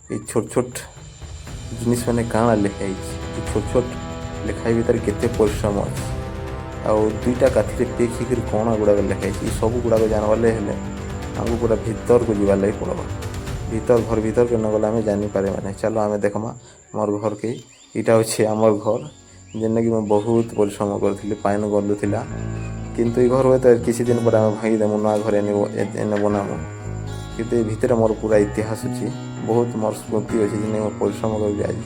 এই ଛୋଟ ଛୋଟ ଜିନିଷ ମାନେ କାଣା ଲେଖା ହେଇଛି, ଏ ଛୋଟ ଛୋଟ ଲେଖା ଭିତରେ କେତେ ପରିଶ୍ରମ ଅଛି। ଆଉ ଦୁଇଟା କାଥିରେ ପେକ୍ ହେଇକରି କ'ଣ ଗୁଡ଼ାକ ଲେଖା ହେଇଛି, ଏ ସବୁ ଗୁଡ଼ାକ ଜାଣିବାରେ ହେଲେ ଆମକୁ ପୁରା ଭିତରକୁ ଯିବାର୍ ଲାଗି ପଡ଼ବା। ଘର ଭିତରକେ ନ ଗଲେ ଆମେ ଜାଣିପାରିବା ନାହିଁ। ଚାଲ ଆମେ ଦେଖମା ଆମର୍ ଘରକେ। ଏଇଟା ହେଉଛି ଆମର୍ ଘର, ଯେନ୍ଟାକି ମୁଁ ବହୁତ ପରିଶ୍ରମ କରିଥିଲି, ପାଏନ୍ ଗଲୁଥିଲା। କିନ୍ତୁ ଏ ଘର ହୁଏତ କିଛି ଦିନ ପରେ ଆମେ ଭାଙ୍ଗିଦେମୁ, ନୂଆ ଘର ଏନେ ବନାମୁ। କିନ୍ତୁ ଏ ଭିତରେ ମୋର ପୁରା ଇତିହାସ ଅଛି, ବହୁତ ମୋର ସ୍ମୃତି ଅଛି, ଯେନେ ମୁଁ ପରିଶ୍ରମ କରିକି ଆଜି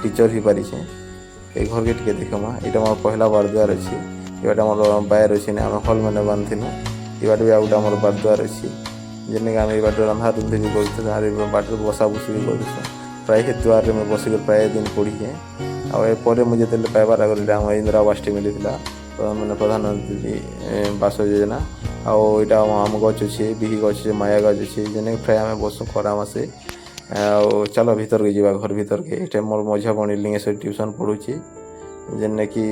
ଟିଚର୍ ହେଇପାରିଛେ। এই ঘরকে টিকে দেখমা, এটা আমার পহলা বারদুয়ার ଅଛି। ଏବାଟେ ଆମର ବାୟାର ଅଛି, ଆମେ ହଲ୍ ମାନେ ବାନ୍ଧିନୁ। ଏବାଟେ ବି ଆଉ ଗୋଟେ ଆମର ବାରଦୁଆର ଅଛି, ଯେନ୍ଟାକି ଆମେ ଏ ବାଟରେ ରନ୍ଧା ରୁନ୍ଧି ବି କରୁଛୁ, ବାଟରେ ବସା ବସି ବି କରୁଛୁ। ପ୍ରାୟ ହେ ଦୁଆରରେ ମୁଁ ବସିକରି ପ୍ରାୟ ଦିନ ପଢ଼ିଛେ। ଆଉ ଏପରେ ମୁଁ ଯେତେବେଳେ ପାଇବାର ଆଗରେ ଆମ ଇନ୍ଦିରା ଆବାସଟି ମିଳିଥିଲା, ମାନେ ପ୍ରଧାନମନ୍ତ୍ରୀ ବାସ ଯୋଜନା। ଆଉ ଏଇଟା ଆମ ଗଛ ଅଛି, ବିହି ଗଛ ଅଛି, ମାୟା ଗଛ ଅଛି, ଯେନ୍ଟାକି ପ୍ରାୟ ଆମେ ବସୁ ଖରା ମାସେ। ଆଉ ଚାଲ ଭିତରକେ ଯିବା, ଘର ଭିତରକେ। ଏଇଟା ମୋର ମଝିଆ ଭଉଣୀ ଲିଙ୍ଗେଶ୍ୱର ଟ୍ୟୁସନ୍ ପଢ଼ୁଛି, ଯେନ୍ଟାକି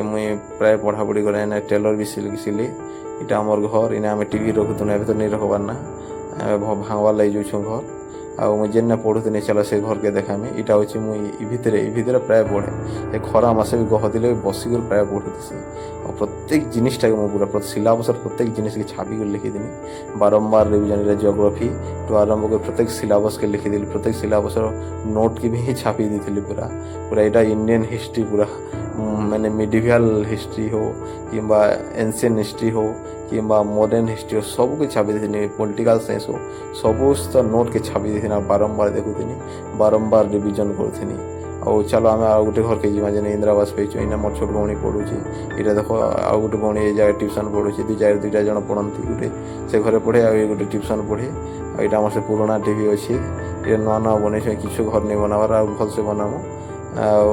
ମୁଇଁ ପ୍ରାୟ ପଢ଼ାପଢ଼ି କରେ, ଏନେ ଟେଲର୍ ବି ଶିଖିଲି। ଏଇଟା ଆମର୍ ଘର, ଏନେ ଆମେ ଟିଭି ରଖୁଥିଲୁ, ଏବେ ତ ନେଇ ରଖବାର୍ ନା, ଭାଙ୍ଗବାର୍ ଲାଗି ଯାଉଛୁଁ ଘର। ଆଉ ମୁଇଁ ଯେନ୍ନେ ପଢ଼ୁଥିଲି, ଚାଲ ସେ ଘରକେ ଦେଖାମି। ଏଇଟା ହେଉଛି ମୁଇଁ ଇ ଭିତରେ ପ୍ରାୟ ପଢ଼େ। ଏ ଖରା ମାସେ ବି ଗହଥିଲେ ବସିକରି ପ୍ରାୟ ପଢ଼ୁଥିସି। ଆଉ ପ୍ରତ୍ୟେକ ଜିନିଷଟାকে ମୁଁ ପୁରା ସିଲାବସ୍ର ପ୍ରତ୍ୟେକ ଜିନିଷକେ ଛାପିକରି ଲେଖିଦିନି। ବାରମ୍ବାର ରିଭିଜନ୍ରେ ଜିଓଗ୍ରାଫି ଠୁ ଆରମ୍ଭ କରି ପ୍ରତ୍ୟେକ ସିଲାବସ୍କେ ଲେଖିଦେଲି। ପ୍ରତ୍ୟେକ ସିଲାବସ୍ର ନୋଟ୍କେ ବି ହିଁ ଛାପି ଦେଇଥିଲି ପୁରା। ଏଇଟା ଇଣ୍ଡିଆନ୍ ହିଷ୍ଟ୍ରି ପୁରା, ମାନେ ମିଡିଭାଲ୍ ହିଷ୍ଟ୍ରି ହଉ କିମ୍ବା ଏନ୍ସିଏଣ୍ଟ ହିଷ୍ଟ୍ରି ହଉ କିମ୍ବା ମଡ଼ର୍ଣ୍ଣ ହିଷ୍ଟ୍ରି ହଉ, ସବୁକେ ଛାପି ଦେଇଥିନି। ପଲିଟିକାଲ୍ ସାଇନ୍ସ ହଉ, ସବୁ ନୋଟ୍କେ ଛାପି ଦେଇଥିନି। ଆଉ ବାରମ୍ବାର ଦେଖୁଥିନି, ବାରମ୍ବାର ରିଭିଜନ୍ କରୁଥିନି। ଆଉ ଚାଲ ଆମେ ଆଉ ଗୋଟେ ଘରକେ ଯିମା, ଯେନେ ଇନ୍ଦିରା ଆବାସ ପାଇଛୁ। ଏଇନା ମୋର ଛୋଟ ଭଉଣୀ ପଢ଼ୁଛି। ଏଇଟା ଦେଖ, ଆଉ ଗୋଟେ ଭଉଣୀ ଏଇ ଜାଗାରେ ଟ୍ୟୁସନ୍ ପଢ଼ୁଛି। ଦୁଇଟା ଜଣ ପଢ଼ନ୍ତି, ଗୋଟେ ସେ ଘରେ ପଢ଼େ, ଆଉ ଏଇ ଗୋଟେ ଟ୍ୟୁସନ୍ ପଢ଼େ। ଆଉ ଏଇଟା ଆମର ସେ ପୁରୁଣା ଟିଭି ଅଛି, ଏ ନୂଆ ନୂଆ ବନେଇଛୁ, କିଛି ଘର ନେଇ ବନାବାର, ଆଉ ଭଲସେ ବନାମୁ। ଆଉ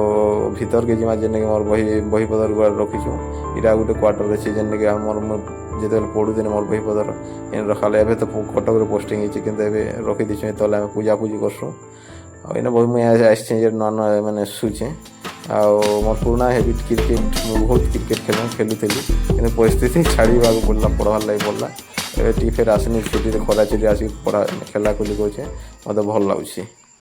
ଭିତରକେ ଯିମା, ଯେନ୍ଟାକି ମୋର ବହିପତ୍ର ଗୁଡ଼ା ରଖିଛୁ। ଏଇଟା ଗୋଟେ କ୍ୱାର୍ଟର ଅଛି, ଯେନ୍ଟାକି ଆମର ମୁଁ ଯେତେବେଳେ ପଢ଼ୁଥିଲି ମୋର ବହିପତ୍ର ଏନେ ରଖାଲେ। ଏବେ ତ କଟକରେ ପୋଷ୍ଟିଂ ହେଇଛି, କିନ୍ତୁ ଏବେ ରଖିଦେଇଛୁ, ତଲେ ଆମେ ପୂଜାପୂଜି କରସୁଁ। ଆଉ ଏନେ ମୁଇଁ ଆସିଛେ, ଯେ ନୂଆ ନୂଆ ମାନେ ଶୁଛେ। ଆଉ ମୋର ପୁରୁଣା ହେବିଟ୍ କ୍ରିକେଟ୍, ମୁଁ ବହୁତ କ୍ରିକେଟ୍ ଖେଲୁଥିଲି, କିନ୍ତୁ ପରିସ୍ଥିତି ଛାଡ଼ିବାକୁ ପଡ଼ିଲା, ପଢ଼ବାର୍ ଲାଗି ପଡ଼ିଲା। ଏବେ ଟିକେ ଫେର୍ ଆସିନି ଛୁଟିରେ, ଖରା ଛୁଟି ଆସିକି ଖେଲାଖୁଲି କରୁଛେ, ମୋତେ ଭଲ୍ ଲାଗୁଛି।